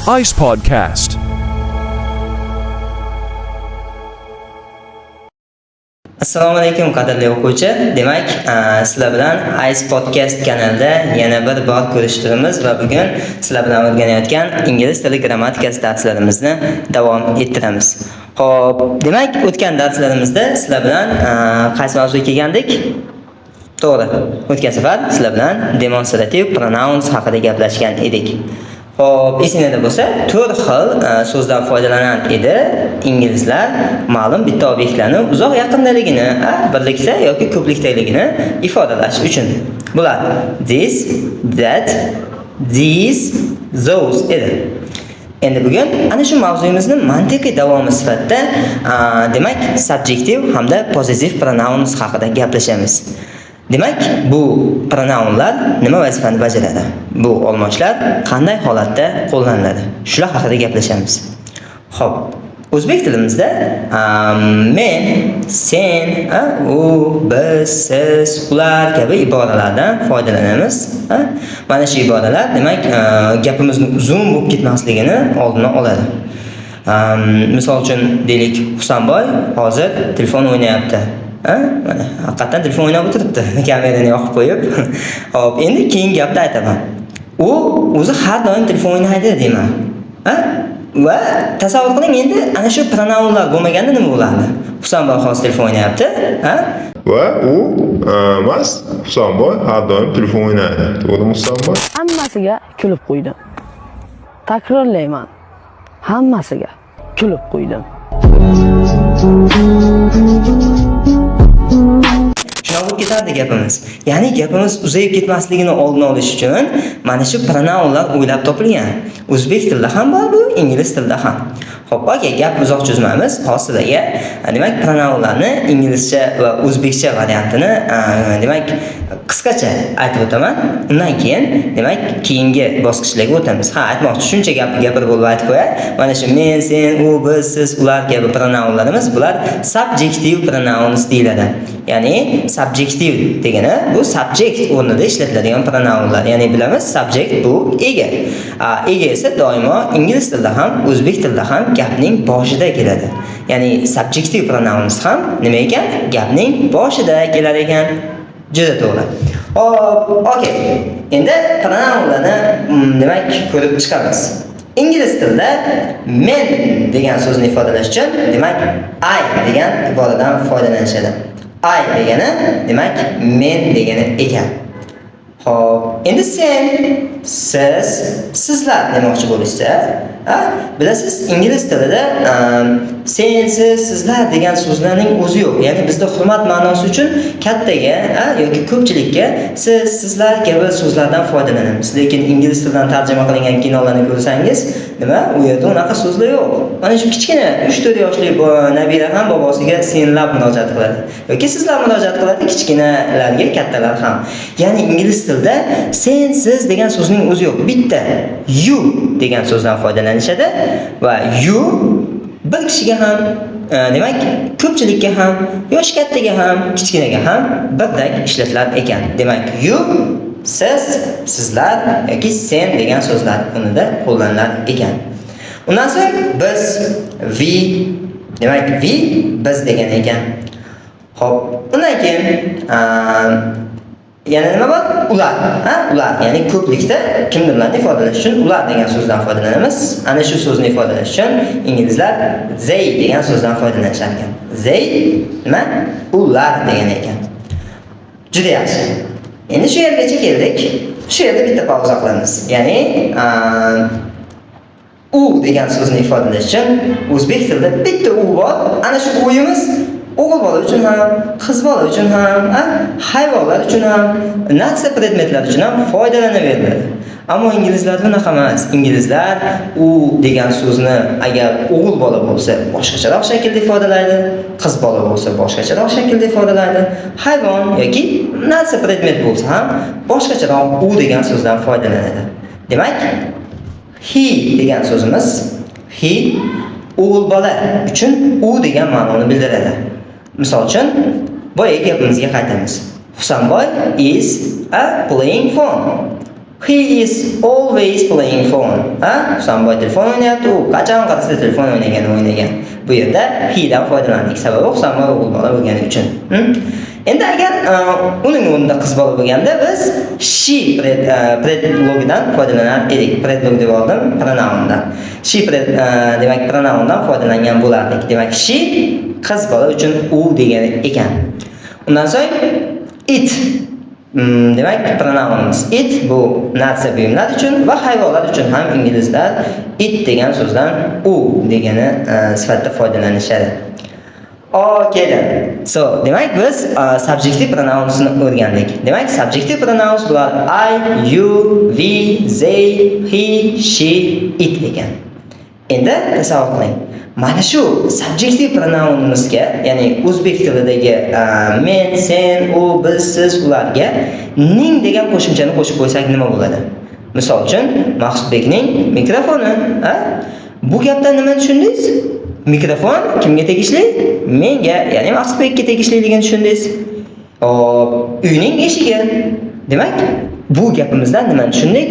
ICE Podcast. Assalomu alaykum qadrli o'quvchi. Demak, sizlar bilan ICE Podcast kanalida yana bir bor ko'rishtiramiz va bugun sizlar bilan o'rganayotgan ingliz tili grammatikasi darslarimizni davom ettiramiz. Xo'p, demak, o'tgan darslarimizda sizlar bilan qaysi mavzuga kelgandik? To'g'ri. O'tgan safar sizlar bilan demonstrative pronouns haqida gaplashgan edik. Xo'p, esingizda bo'lsa, 4 xil so'zdan foydalanar edi inglizlar ma'lum bitta obyektlarni uzoq yaqindaligini, birlikda yoki ko'plikdaligini ifodalash uchun. Bular this, that, these, those edi. Endi bugun ana shu mavzuyimizni mantiqiy davomi sifatida demak subjective hamda possessive pronouns haqida gaplashamiz. Demak, bu pronounlar nima vazifani bajaradi? Bu olmochlar qanday holatda qo'llaniladi? Shular haqida gaplashamiz. Xo'p, o'zbek tilimizda men, sen, u, biz, siz, ular kabi iboralardan foydalanamiz. Mana shu iboralar demak gapimizni uzun bo'lib ketmasligini oldini oladi. Misol uchun deylik, Husanboy hozir telefon o'ynayapti. Mana haqiqatan telefon o'ynab o'tiribdi, kamerani yoqib qo'yib. Xo'p, endi keyingi gapda aytaman. U o'zi har doim telefon o'ynaydi deyman. Va tasavvur qiling, endi ana shu pronounlar bo'lmaganda nima bo'lardi? Husanboy hozir telefon o'ynayapti, Va u emas, Husanboy har doim telefon o'ynaydi. To'g'rimi Husanboy? Hammasiga kulib qo'ydim. Takrorlayman. Hammasiga kulib qo'ydim. Shunaqa bo'lib ketardi gapimiz. Ya'ni gapimiz uzayib ketmasligini oldini olish uchun mana shu pronounlar o'ylab topilgan. O'zbek tilida ham bor bu, ingliz tilida ham. Xo'p, aka, gap uzoq cho'zmaymiz. Hozirga demak pronounlarni inglizcha va o'zbekcha variantini demak qisqacha aytib o'taman. Undan keyin demak keyingi bosqichlarga o'tamiz. Aytmoqchi, shuncha gapni gapirib bo'lib aytib qo'yay. Mana shu men, sen, u, biz, siz, ular kabi pronounlarimiz bular subjective pronouns deyiladi. Ya'ni subjective degani bu subject o'rnida ishlatiladigan pronounlar. Ya'ni bilamiz, subject bu ega. Ega esa doimo ingliz tilida ham, o'zbek tilida ham gapning boshida keladi. Ya'ni subjective pronouns ham nima ekan? Gapning boshida kelar ekan. Juda to'g'ri. Okey. Endi pronounlarni demak ko'rib chiqamiz. Ingliz tilida men degan so'zni ifodalash uchun demak I degan iboradan foydalanishadi. I degani demak men degani ekan. Xo'p, endi sen, siz, sizlar demoqchi bo'lishsa, bilasiz, ingliz tilida sen, siz, sizlar degan so'zlarning o'zi yo'q. Ya'ni bizda hurmat ma'nosi uchun kattaga yoki ko'pchilikka siz, sizlar kabi so'zlardan foydalanamiz. Lekin ingliz tilidan tarjima qilingan kinolarni ko'rsangiz, nima? U yerda unaqa so'zlar yo'q. Mana shu kichkina 3-4 yoshli nabira ham bobosiga senlab murojaat qiladi yoki sizlar murojaat qiladi, kichkinalarga kattalar ham. Ya'ni ingliz tilida sen, siz degan so'zning o'zi yo'q. Bitta you degan so'zdan foydalanishadi va you bir kishiga ham, demak, ko'pchilikka ham, yosh kattaga ham, kichkinaga ham birdek ishlatilar ekan. Demak, you, siz, sizlar yoki sen degan so'zlar o'rnida qo'llanilar ekan. Undan so'ng biz, we, demak, we biz degan ekan. Xo'p, undan keyin yana nima bor? Ular. Ular, ya'ni ko'plikda kimlarni ifodalash uchun ular degan so'zdan foydalanamiz. Ana shu so'zni ifodalash uchun inglizlar they degan so'zdan foydalanishar ekan. They nima? Ular degan ekan. Juda yaxshi. Endi shu yergacha keldik. Shu yerda bitta pauza qilamiz. Ya'ni u degan so'zni ifodalash uchun o'zbek tilida bitta u bor. Ana shu o'yimiz o'g'il bola uchun ham, qiz bola uchun ham, hayvonlar uchun ham, narsa predmetlar uchun ham foydalanaveradi. Ammo inglizlar bunaqa emas. Inglizlar u degan so'zni agar o'g'il bola bo'lsa boshqacharoq shaklda ifodalaydi, qiz bola bo'lsa boshqacharoq shaklda ifodalaydi, hayvon yoki narsa predmet bo'lsa ham boshqacharoq u degan so'zdan foydalanadi. Demak, he degan so'zimiz he o'g'il bola uchun u degan ma'noni bildiradi. Misol uchun, boya gapimizga qaytamiz. Husanboy is playing phone. He is always playing phone. Husanboy telefon o'ynayapti, u qachon qarasa telefon o'ynagan. Bu yerda he'dan foydalandik. Sababi Husanboy o'g'il bola bo'lgani uchun. Endi agar uning o'rnida qiz bola bo'lganda biz she predlogidan foydalanar edik. Predlog deb oldim, pronoundan. She demak pronoundan foydalangan bo'lardik. Demak she qiz bola uchun u degani ekan. Undan so'ng it demak pronounimiz it bu narsa buyumlar uchun va hayvonlar uchun ham inglizlar it degan so'zdan u degani sifatida foydalanishadi. Okay. So, demak biz subjective pronounsni o'rgandik. Demak, subjective pronouns bular I, you, we, they, he, she, it ekan. Endi tasavvur qiling. Mana shu subjective pronounimizga, ya'ni o'zbek tilidagi men, sen, u, biz, siz ularga ning degan qo'shimchani qo'shib qo'ysak nima bo'ladi? Misol uchun, Maqsudbekning mikrofoni, Bu gapdan nima tushundingiz? Mikrofon kimga tegishli? Menga, ya'ni Maqsudbekka tegishliligini tushundingiz. Uyning eshigi. Demak, bu gapimizdan nima tushundik?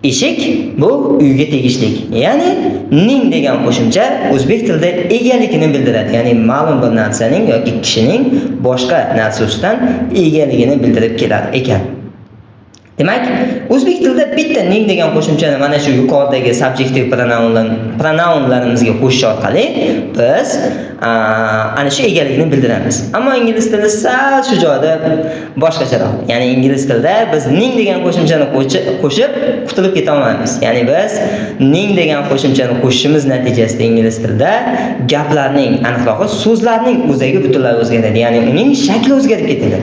Eshik bu uyga tegishli. Ya'ni ning degan qo'shimcha o'zbek tilida egaligini bildiradi. Ya'ni ma'lum bir narsaning yoki kishining boshqa narsa ustidan egaligini bildirib kelar ekan. Demak, o'zbek tilida bitta ning degan qo'shimchani mana shu yuqoridagi subjective pronounlarimizga qo'shish orqali biz ana shu egaligini bildiramiz. Ammo ingliz tilida sal shu joyda boshqacharoq. Ya'ni ingliz tilida biz ning degan qo'shimchani qo'shib qutulib keta olmaymiz. Ya'ni biz ning degan qo'shimchani qo'shishimiz natijasida ingliz tilida gaplarning, aniqrog'i so'zlarning o'zagi butunlay o'zgaradi. Ya'ni uning shakli o'zgarib ketadi.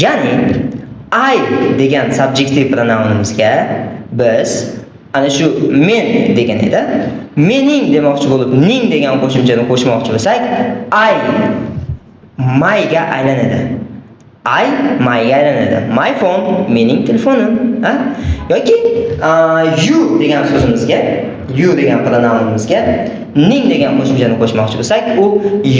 Ya'ni I degan subjective pronounimizga biz ana shu men degan edi. Mening demoqchi bo'lib, ning degan qo'shimchani qo'shmoqchi bo'lsak, I my ga aylanadi. I my ga aylanadi. My phone mening telefonim, yoki you degan so'zimizga, you degan pronounimizga ning degan qo'shimchani qo'shmoqchi bo'lsak, u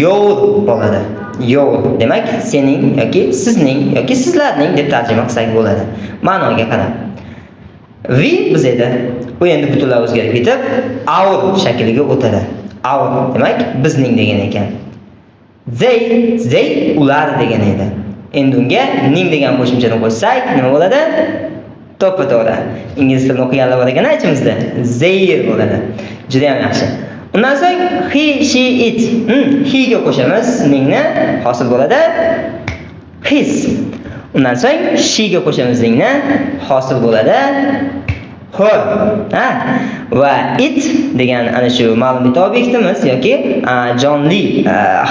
your bo'ladi. Your demak sening yoki sizning yoki sizlarning deb tarjima qilsak bo'ladi. Ma'noga qarab. We biz edi. U endi butunlay o'zgarib ketib, our shakliga o'tadi. Our demak bizning degan ekan. They ular degan edi. Endi unga ning degan qo'shimchani qo'shsak, nima bo'ladi? To'ppa-to'g'ri. Ingliz tilini o'qiganlar bor ekan ichimizda. Their bo'ladi. Juda ham yaxshi. Undan so'ng he, she, it. He ga qo'shamiz ningni, hosil bo'ladi his. Undan so'ng she ga qo'shamiz ningni, hosil bo'ladi her. Va it degan ana shu ma'lum bitta obyektimiz yoki jonli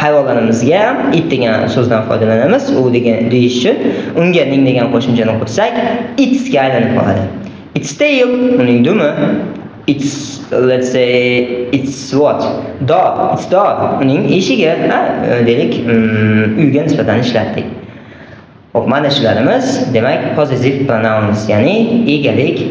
hayvonlarimizga it degan so'zdan foydalanamiz. U degan deyish uchun unga ning degan qo'shimchani qo'shsak, its ga aylanib qoladi. Its tail, uning dumi. It's, let's say, it's what? Door. It's door. Uning eshigi, deylik, uyga nisbatan ishlatdik. Hop, mana shularimiz, demak, possessive pronouns, ya'ni egalik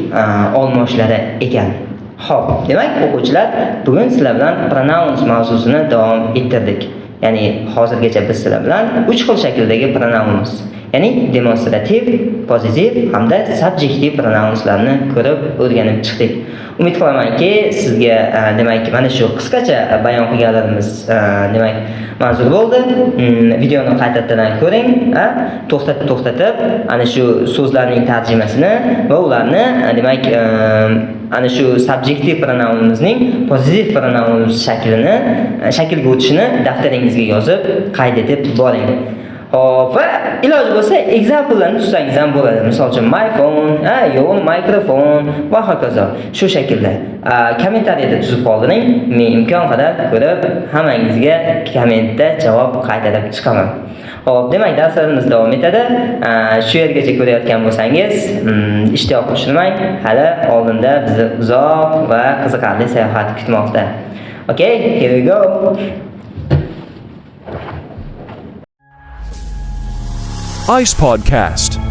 olmoshlari ekan. Hop, demak, o'quvchilar, bugun sizlar bilan pronouns mavzusini davom ettirdik. Ya'ni hozirgacha biz sizlar bilan 3 xil shakldagi pronouns, ya'ni demonstrativ, possessive hamda subjective pronounslarni ko'rib o'rganib chiqdik. Umid qilamanki, sizga demak mana shu qisqacha bayon qilganlarimiz demak manzur bo'ldi. Videoni qaytadan ko'ring, to'xtatib ana shu so'zlarning tarjimasini va ularni demak ana shu subjective pronounimizning possessive pronouns shaklga o'tishini daftaringizga yozib qayd etib boring. Hop, va iloji bo'lsa example'larni tutsangiz ham bo'ladi. Misol uchun my phone, your microphone va hokazo. Shu shaklda kommentariyada tuzib qoldiring. Men imkon qadar ko'rib hammangizga kommentda javob qaytarib chiqaman. Hop, demak darslarimiz davom etadi. Shu yergacha ko'rayotgan bo'lsangiz, ishtiyoq qo'shilmang. Hali oldinda bizni uzoq va qiziqarli sayohat kutmoqda. Okay, here we go. ICE Podcast.